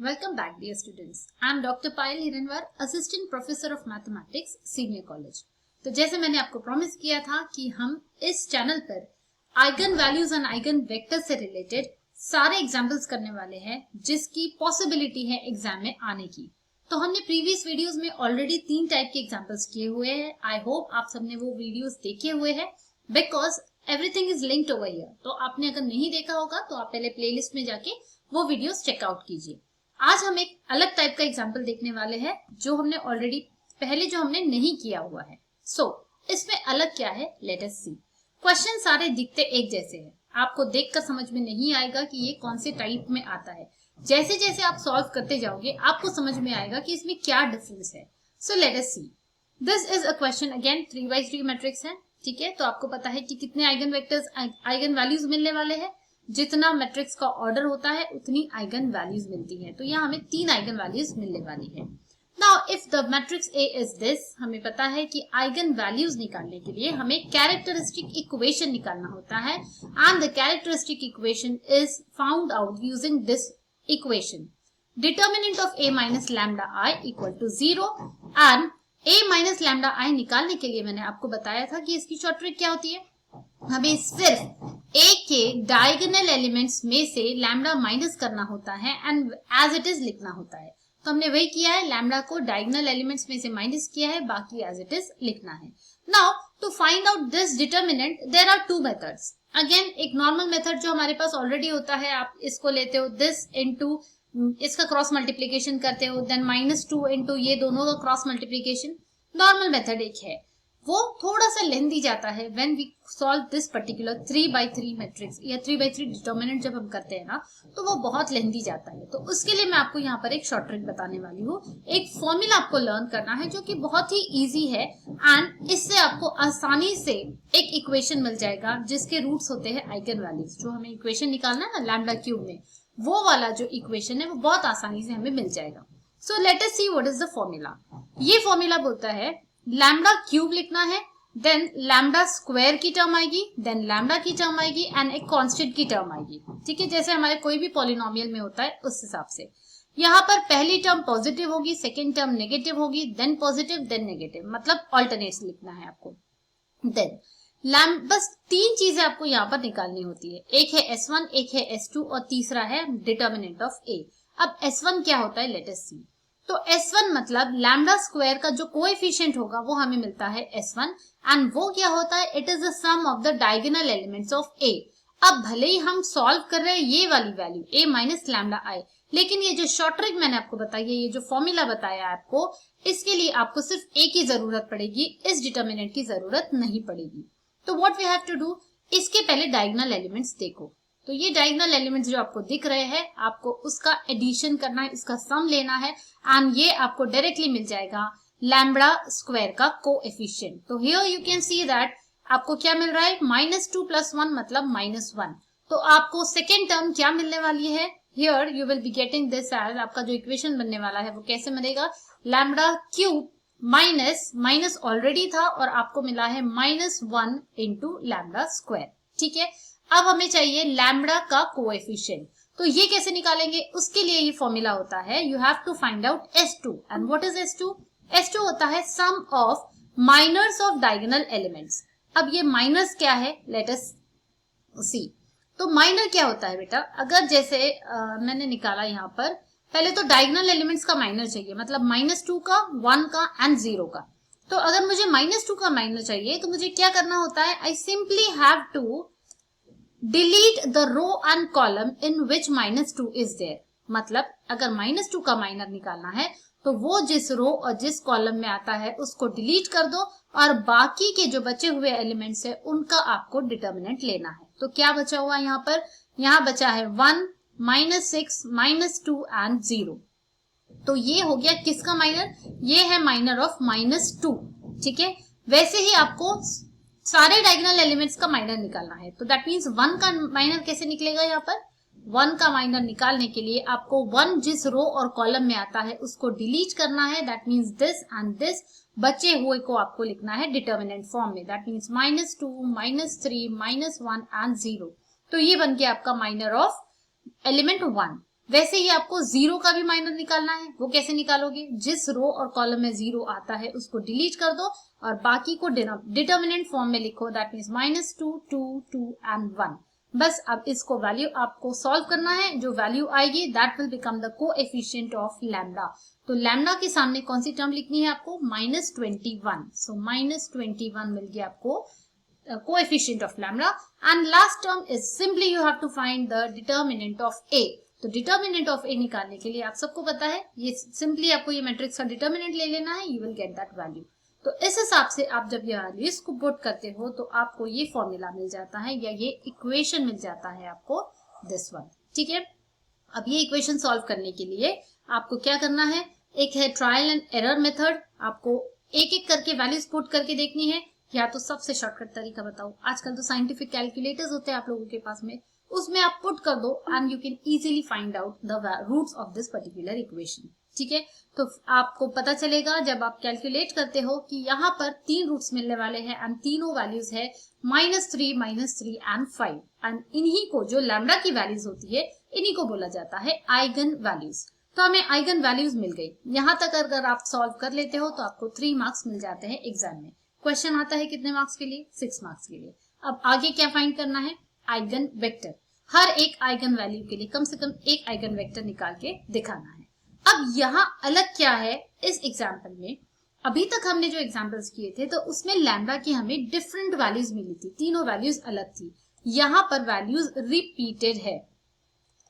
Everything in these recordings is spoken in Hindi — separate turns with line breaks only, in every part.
Welcome back, dear students. I am Dr. Payal Hiranwar, Assistant Professor of Mathematics, Senior College. तो जैसे मैंने आपको प्रॉमिस किया था कि हम इस चैनल पर eigen values and eigen vector से रिलेटेड सारे एग्जाम्पल्स करने वाले हैं जिसकी पॉसिबिलिटी है एग्जाम में आने की। तो हमने प्रीवियस वीडियोस में ऑलरेडी 3 टाइप के एग्जाम्पल्स किए हुए हैं। आई होप आप सबने वो वीडियोस देखे हुए हैं because everything is linked over here. तो आपने अगर नहीं देखा होगा तो आप पहले प्लेलिस्ट में जाके वो वीडियोस चेकआउट कीजिए। आज हम एक अलग टाइप का एग्जाम्पल देखने वाले हैं जो हमने ऑलरेडी पहले नहीं किया हुआ है। इसमें अलग क्या है, लेट अस सी। क्वेश्चन सारे दिखते एक जैसे हैं, आपको देखकर समझ में नहीं आएगा कि ये कौन से टाइप में आता है। जैसे जैसे आप सॉल्व करते जाओगे आपको समझ में आएगा कि इसमें क्या डिफरेंस है। So let us see. This is a question again 3x3 matrix है, ठीक है। तो आपको पता है कि कितने आइगन वेक्टर्स आइगन वैल्यूज मिलने वाले हैं। जितना मैट्रिक्स का ऑर्डर होता है उतनी आइगन वैल्यूज मिलती है। तो यहाँ हमें 3 आइगन वैल्यूज मिलने वाली है। Now if the matrix A is this, हमें पता है कि आइगन वैल्यूज निकालने के लिए हमें कैरेक्टरिस्टिक इक्वेशन निकालना होता है and the characteristic equation is found out using this equation. Determinant of a minus lambda I equal to 0 and a minus lambda I निकालने के लिए मैंने आपको बताया था कि इसकी शॉर्ट ट्रिक क्या होती है। हमें सिर्फ a के डायगोनल एलिमेंट्स में से लैम्डा माइनस करना होता है एंड एज इट इज लिखना होता है। तो हमने वही किया है, लैम्डा को डायगोनल एलिमेंट्स में से माइनस किया है, बाकी एज इट इज लिखना है। Now to find out this determinant there are 2 methods. Again एक नॉर्मल मेथड जो हमारे पास ऑलरेडी होता है, आप इसको लेते हो दिस इनटू इसका क्रॉस मल्टीप्लिकेशन करते हो, देन -2 इनटू ये दोनों का क्रॉस मल्टीप्लिकेशन। नॉर्मल मेथड एक है, वो थोड़ा सा लेंथी जाता है when we solve this particular 3x3 matrix या 3x3 डिटर्मिनेंट जब हम करते हैं ना, तो वो बहुत लेंथी जाता है। तो उसके लिए मैं आपको यहाँ पर एक शॉर्ट ट्रिक बताने वाली हूँ। एक फॉर्मूला आपको लर्न करना है जो कि बहुत ही इजी है एंड इससे आपको आसानी से एक इक्वेशन मिल जाएगा जिसके रूट्स होते हैं आइगन वैल्यूज। जो हमें इक्वेशन निकालना है ना लैम्डा क्यूब में, वो वाला जो इक्वेशन है वो बहुत आसानी से हमें मिल जाएगा। सो let us see what is the formula. ये फॉर्मूला बोलता है लैम्डा क्यूब लिखना है, देन लैम्डा स्क्वायर की टर्म आएगी, देन लैम्डा की टर्म आएगी एंड एक कांस्टेंट की टर्म आएगी, ठीक है। जैसे हमारे कोई भी पॉलिनोमियल में होता है उस हिसाब से। यहाँ पर पहली टर्म पॉजिटिव होगी, सेकेंड टर्म नेगेटिव होगी, देन पॉजिटिव देन नेगेटिव, मतलब ऑल्टरनेट्स लिखना है आपको। देन बस 3 चीजें आपको यहाँ पर निकालनी होती है। एक है S1, एक है S2 और तीसरा है डिटर्मिनेंट ऑफ A। अब S1 क्या होता है, लेट अस सी। तो S1 मतलब लैम्डा स्क्वायर का जो कोएफिशिएंट होगा वो हमें मिलता है S1 एंड वो क्या होता है, it is the sum of the diagonal elements of A। अब भले ही हम सॉल्व कर रहे हैं ये वाली वैल्यू A माइनस लैम्डा आई, लेकिन ये जो शॉर्ट ट्रिक मैंने आपको बताई है, ये जो फॉर्मूला बताया आपको, इसके लिए आपको सिर्फ A की जरूरत पड़ेगी, इस डिटर्मिनेंट की जरूरत नहीं पड़ेगी। तो what we have to do, इसके पहले डायगोनल एलिमेंट्स देखो। तो ये डायगोनल एलिमेंट्स जो आपको दिख रहे हैं, आपको उसका एडिशन करना है, इसका सम लेना है एंड ये आपको डायरेक्टली मिल जाएगा लैम्डा स्क्वायर का कोएफिशिएंट। तो here you can see that आपको क्या मिल रहा है, -2 + 1 मतलब -1। तो आपको सेकेंड टर्म क्या मिलने वाली है, here you will be getting this as, आपका जो इक्वेशन बनने वाला है वो कैसे मिलेगा, लैम्डा क्यूब माइनस ऑलरेडी था और आपको मिला है -1 इंटू लैम्डा स्क्वायर, ठीक है। अब हमें चाहिए लैम्डा का कोएफिशिएंट। तो ये कैसे निकालेंगे, उसके लिए ये फॉर्मूला होता है, you have to find out S2 and what is S2? S2 होता है sum of minors of diagonal elements. अब ये माइनर्स क्या है, लेट अस सी। तो माइनर क्या होता है बेटा, अगर जैसे मैंने निकाला यहाँ पर, पहले तो डायगोनल एलिमेंट्स का माइनर चाहिए, मतलब -2 का, 1 का एंड 0 का। तो अगर मुझे -2 का माइनर चाहिए तो मुझे क्या करना होता है, I simply have to delete the row and column in which -2 is there. मतलब अगर -2 का माइनर निकालना है तो वो जिस रो और जिस कॉलम में आता है उसको डिलीट कर दो और बाकी के जो बचे हुए एलिमेंट्स है उनका आपको डिटर्मिनेंट लेना है। तो क्या बचा हुआ यहाँ पर, यहाँ बचा है 1, -6, -2 एंड 0। तो ये हो गया किसका माइनर, ये है माइनर ऑफ -2, ठीक है। वैसे ही आपको सारे डायगोनल एलिमेंट्स का माइनर निकालना है। तो दैट मींस 1 का माइनर कैसे निकलेगा, यहाँ पर 1 का माइनर निकालने के लिए आपको 1 जिस रो और कॉलम में आता है उसको डिलीट करना है, that means this and this. बचे हुए को आपको लिखना है डिटर्मिनेंट फॉर्म में, दैट मींस -2, -3, -1 एंड 0। तो ये बन गया आपका माइनर ऑफ एलिमेंट 1। वैसे ही आपको जीरो का भी माइनर निकालना है। वो कैसे निकालोगे? जिस रो और कॉलम में जीरो आता है उसको डिलीट कर दो और बाकी को डिटर्मिनेंट फॉर्म में लिखो। That means -2, 2, 2 and 1। बस अब इसको वैल्यू आपको सॉल्व करना है। जो वैल्यू आएगी that will become the coefficient of lambda. तो लैम्डा के सामने कौन सी टर्म लिखनी है आपको? -21। सो -21 मिल गया आपको coefficient of lambda. And last term is simply you have to find the determinant of A. तो डिटर्मिनेंट ऑफ ए निकालने के लिए आप सबको पता है, ये सिंपली आपको ये मैट्रिक्स का डिटर्मिनेंट ले लेना है। You will get that value. तो इस हिसाब से आप जब ये वैल्यूज को पुट करते हो तो आपको ये फॉर्मूला मिल जाता है या ये इक्वेशन मिल जाता है आपको, दिस वन। ठीक है, अब ये इक्वेशन सॉल्व करने के लिए आपको क्या करना है? एक है ट्रायल एंड एरर मेथड। आपको एक एक करके वैल्यूज पुट करके देखनी है, या तो सबसे शॉर्टकट तरीका बताओ, आजकल तो साइंटिफिक कैलकुलेटर्स होते हैं आप लोगों के पास में, उसमें आप पुट कर दो and you can easily find out the roots of this particular equation. ठीक है, तो आपको पता चलेगा जब आप कैलकुलेट करते हो कि यहाँ पर 3 रूट्स मिलने वाले हैं एंड तीनों वैल्यूज है -3, -3 एंड 5। एंड इन्हीं को, जो लैम्डा की वैल्यूज होती है, इन्हीं को बोला जाता है आइगन वैल्यूज। तो हमें आइगन वैल्यूज मिल गई। यहाँ तक अगर आप सॉल्व कर लेते हो तो आपको 3 मार्क्स मिल जाते हैं एग्जाम में। क्वेश्चन आता है कितने मार्क्स के लिए? 6 मार्क्स के लिए। अब आगे क्या फाइंड करना है? Eigen vector. हर एक आइगन वैल्यू के लिए कम से कम एक आइगन वेक्टर निकाल के दिखाना है। अब यहाँ अलग क्या है इस एग्जाम्पल में? अभी तक हमने जो एग्जाम्पल्स किए थे तो उसमें लैम्डा की हमें डिफरेंट वैल्यूज मिली थी, तीनों वैल्यूज अलग थी। यहाँ पर वैल्यूज रिपीटेड है,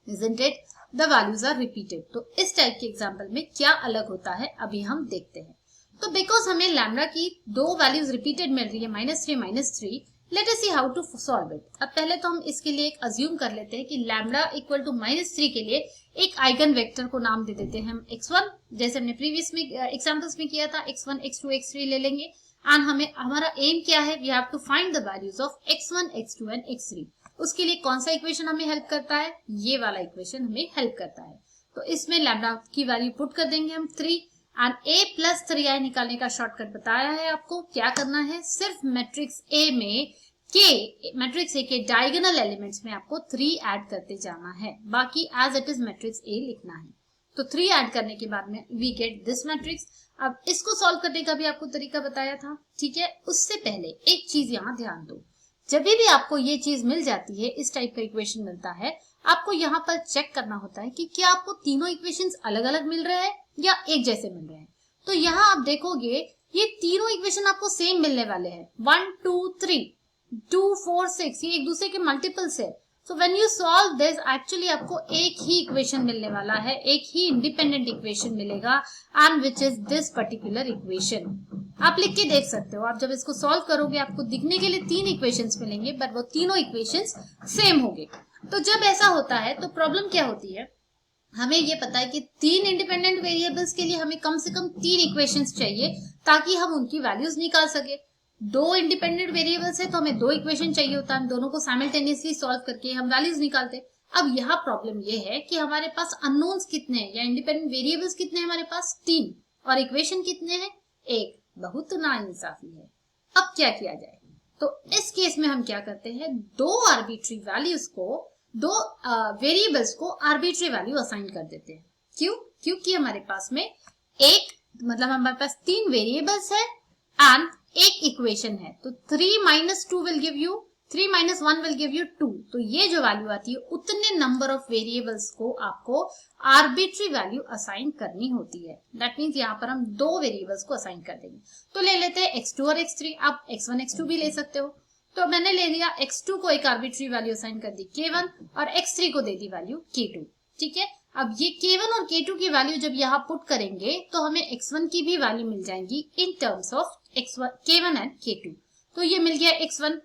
isn't it? The values are repeated। तो इस टाइप के एग्जाम्पल में क्या अलग होता है अभी हम देखते हैं। तो बिकॉज हमें लैम्डा की 2 वैल्यूज रिपीटेड मिल रही है, -3, -3, let us see how to solve it. अब पहले तो हम इसके लिए एक अज्यूम कर लेते हैं कि लैम्डा इक्वल टू -3 के लिए एक आइगन वेक्टर को नाम दे देते हैं हम x1, जैसे हमने प्रीवियस में एग्जांपल्स में किया था। x1, x2, x3 ले लेंगे एंड हमारा एम क्या है? We have to find the values of x1, x2 and x3। उसके लिए कौन सा इक्वेशन हमें हेल्प करता है? ये वाला इक्वेशन हमें हेल्प करता है। तो इसमें लैम्डा की वैल्यू पुट कर देंगे हम 3 एंड a + 3i निकालने का शॉर्टकट बताया है आपको। क्या करना है? सिर्फ मैट्रिक्स ए में मैट्रिक्स ए के डायगोनल एलिमेंट्स में आपको 3 ऐड करते जाना है, बाकी as it is matrix A लिखना है। तो 3 ऐड करने के बाद में वी गेट दिस मैट्रिक्स। अब इसको सॉल्व करने का भी आपको तरीका बताया था। ठीक है, उससे पहले एक चीज यहाँ ध्यान दो, जब भी आपको ये चीज मिल जाती है, इस टाइप का इक्वेशन मिलता है, आपको यहाँ पर चेक करना होता है कि क्या आपको तीनों इक्वेशंस अलग अलग मिल रहे हैं या एक जैसे मिल रहे हैं। तो यहाँ आप देखोगे ये तीनों इक्वेशन आपको सेम मिलने वाले हैं, 1, 2, 3, 2, 4, 6, ये एक दूसरे के मल्टीपल्स है। So when you solve this, actually आपको एक ही इक्वेशन मिलने वाला है, एक ही इंडिपेंडेंट इक्वेशन मिलेगा and which is this particular equation. आप लिख के देख सकते हो। आप जब इसको सॉल्व करोगे आपको दिखने के लिए 3 इक्वेशंस मिलेंगे, बट वो तीनों इक्वेशंस सेम होंगे। तो जब ऐसा होता है तो प्रॉब्लम क्या होती है? हमें ये पता है कि 3 इंडिपेंडेंट वेरिएबल्स के लिए हमें कम से कम 3 इक्वेशंस चाहिए ताकि हम उनकी वैल्यूज निकाल सके। 2 इंडिपेंडेंट वेरिएबल्स है तो हमें 2 इक्वेशन चाहिए होता है, हम दोनों को साइमल्टेनियसली सॉल्व करके हम वैल्यूज निकालते। अब यहाँ प्रॉब्लम ये है कि हमारे पास अननोन्स कितने हैं या इंडिपेंडेंट वेरिएबल्स कितने हैं? हमारे पास 3 और इक्वेशन कितने हैं? 1। बहुत नाइंसाफी है। अब क्या किया जाए? तो इस केस में हम क्या करते हैं, 2 आर्बिट्री वैल्यूज को, 2 वेरिएबल्स को आर्बिट्री वैल्यू असाइन कर देते हैं। क्यों? क्योंकि हमारे पास में हमारे पास 3 वेरिएबल्स है एंड एक इक्वेशन है। तो 3 - 2 will give you 3 - 1 will give you 2। तो ये जो वैल्यू आती है उतने नंबर ऑफ वेरिएबल्स को आपको आर्बिट्री वैल्यू असाइन करनी होती है। दैट मीन्स यहाँ पर हम 2 वेरिएबल्स को असाइन कर देंगे। तो ले लेते हैं x2 और x3। आप x1, x2 भी ले सकते हो। तो मैंने ले लिया x2 को एक आर्बिट्री वैल्यू असाइन कर दी k1 और x3 को दे दी वैल्यू k2। ठीक है, अब ये k1 और k2 की वैल्यू जब यहाँ पुट करेंगे तो हमें x1 की भी वैल्यू मिल जाएंगी in terms of k1 and k2। तो ये मिल गया x1,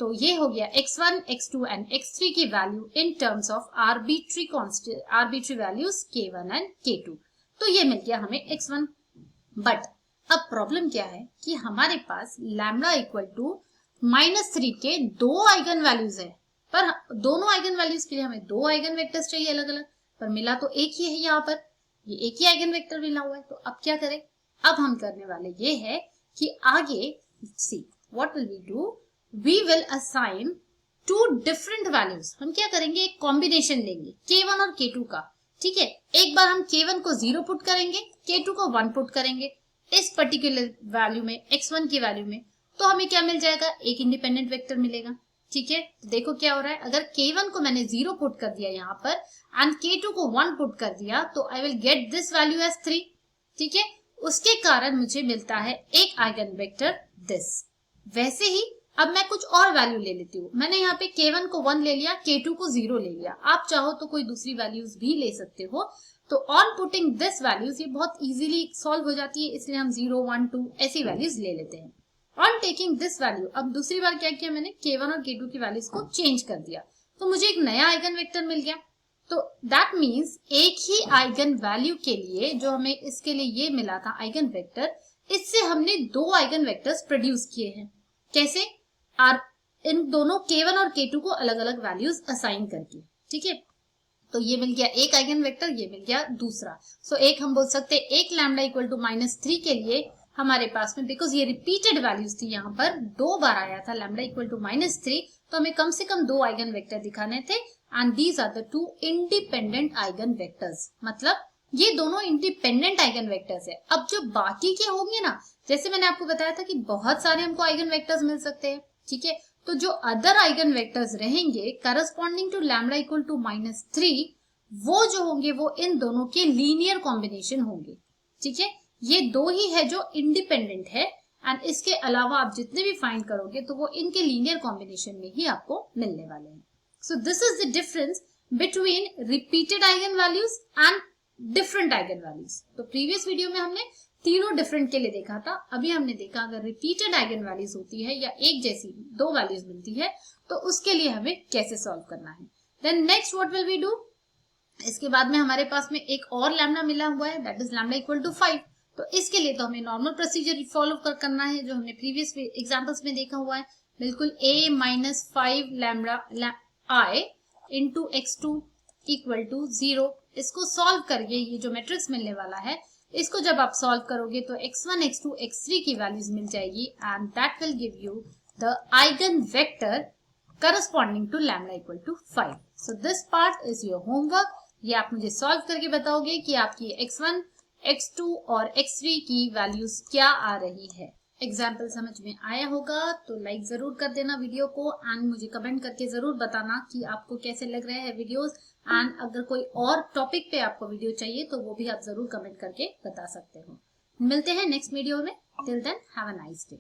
तो ये हो गया x1, x2 एंड x3 की value in terms of arbitrary values k1 and k2। तो ये मिल गया हमें x1। बट अब प्रॉब्लम क्या है कि हमारे पास लैम्डा इक्वल टू -3 के 2 आइगन वैल्यूज है, पर दोनों आइगन वैल्यूज के लिए हमें 2 आइगन वेक्टर्स चाहिए अलग अलग, पर मिला तो एक ही है। यहाँ पर ये एक ही आइगन वेक्टर मिला हुआ है। तो अब क्या करें? अब हम करने वाले ये है कि आगे see what will we do, we will assign 2 different values. हम क्या करेंगे, एक कॉम्बिनेशन लेंगे k1 और k2 का। ठीक है, एक बार हम K1 को 0 पुट करेंगे, K2 को 1 पुट करेंगे इस पर्टिकुलर वैल्यू में, x1 की वैल्यू में, तो हमें क्या मिल जाएगा, एक इंडिपेंडेंट वेक्टर मिलेगा। ठीक है, तो देखो क्या हो रहा है, अगर K1 को मैंने 0 पुट कर दिया यहाँ पर एंड K2 को 1 पुट कर दिया तो I will get this value as 3। ठीक है, उसके कारण मुझे मिलता है एक आइगन वेक्टर दिस। वैसे ही अब मैं कुछ और वैल्यू ले लेती हूँ। मैंने यहाँ पे K1 को 1 ले लिया, K2 को 0 ले लिया, आप चाहो तो कोई दूसरी वैल्यूज भी ले सकते हो। तो ऑन पुटिंग दिस वैल्यूज ये बहुत इजीली सॉल्व हो जाती है, इसलिए हम 0, 1, 2 ऐसी वैल्यूज ले लेते हैं। ऑन टेकिंग दिस वैल्यू, अब दूसरी बार क्या किया मैंने, K1 और K2 की वैल्यूज को चेंज कर दिया, तो मुझे एक नया आइगन वेक्टर मिल गया। तो दैट मीन्स एक ही आइगन वैल्यू के लिए जो हमें इसके लिए ये मिला था आइगन वेक्टर, इससे हमने दो आइगन वेक्टर्स प्रोड्यूस किए हैं। कैसे, इन दोनों K1 और K2 को अलग अलग वैल्यूज असाइन करके। ठीक है, तो ये मिल गया एक आइगन वेक्टर, ये मिल गया दूसरा। सो एक हम बोल सकते हैं एक लैम्डा इक्वल टू -3 के लिए हमारे पास में, बिकॉज ये रिपीटेड वैल्यूज थी, यहाँ पर 2 बार आया था लैम्डा इक्वल टू -3, तो हमें कम से कम 2 आइगन वेक्टर दिखाने थे and these are the 2 independent eigen vectors. मतलब ये दोनों इंडिपेंडेंट आइगन वेक्टर्स है। अब जो बाकी के होंगे ना, जैसे मैंने आपको बताया था कि बहुत सारे हमको आइगन वेक्टर्स मिल सकते हैं। ठीक है, तो जो अदर आइगन वेक्टर्स रहेंगे corresponding to lambda equal to -3, वो जो होंगे वो इन दोनों के लीनियर कॉम्बिनेशन होंगे। ठीक है, ये दो ही है जो इंडिपेंडेंट है एंड इसके अलावा आप जितने भी फाइंड करोगे तो वो इनके लीनियर कॉम्बिनेशन में ही आपको मिलने वाले हैं। So this is the difference between repeated eigen values and different eigen values. तो प्रीवियस वीडियो में हमने तीनों डिफरेंट के लिए देखा था, अभी हमने देखा अगर रिपीटेड आइगन वैल्यूज होती है या एक जैसी दो वैल्यूज मिलती है तो उसके लिए हमें कैसे सॉल्व करना है। Then next what will we do, इसके बाद में हमारे पास में एक और लैम्डा मिला हुआ है, that is lambda equal to 5। तो इसके लिए तो हमें नॉर्मल प्रोसीजर फॉलो करना है जो हमने प्रीवियस एग्जांपल्स में देखा हुआ है, बिल्कुल a minus 5 lambda I into x2 equal to 0। इसको सॉल्व करके ये जो मैट्रिक्स मिलने वाला है, इसको जब आप सॉल्व करोगे तो x1, x2, x3 की वैल्यूज मिल जाएगी and that will give you the eigen vector corresponding to lambda equal to 5। So this part is your homework. ये आप मुझे सॉल्व करके बताओगे कि आपकी x1, x2 और x3 की वैल्यूज क्या आ रही है। एग्जाम्पल समझ में आया होगा तो लाइक जरूर कर देना वीडियो को एंड मुझे कमेंट करके जरूर बताना कि आपको कैसे लग रहे हैं वीडियोस, एंड अगर कोई और टॉपिक पे आपको वीडियो चाहिए तो वो भी आप जरूर कमेंट करके बता सकते हो। मिलते हैं नेक्स्ट वीडियो में, till then have a nice day.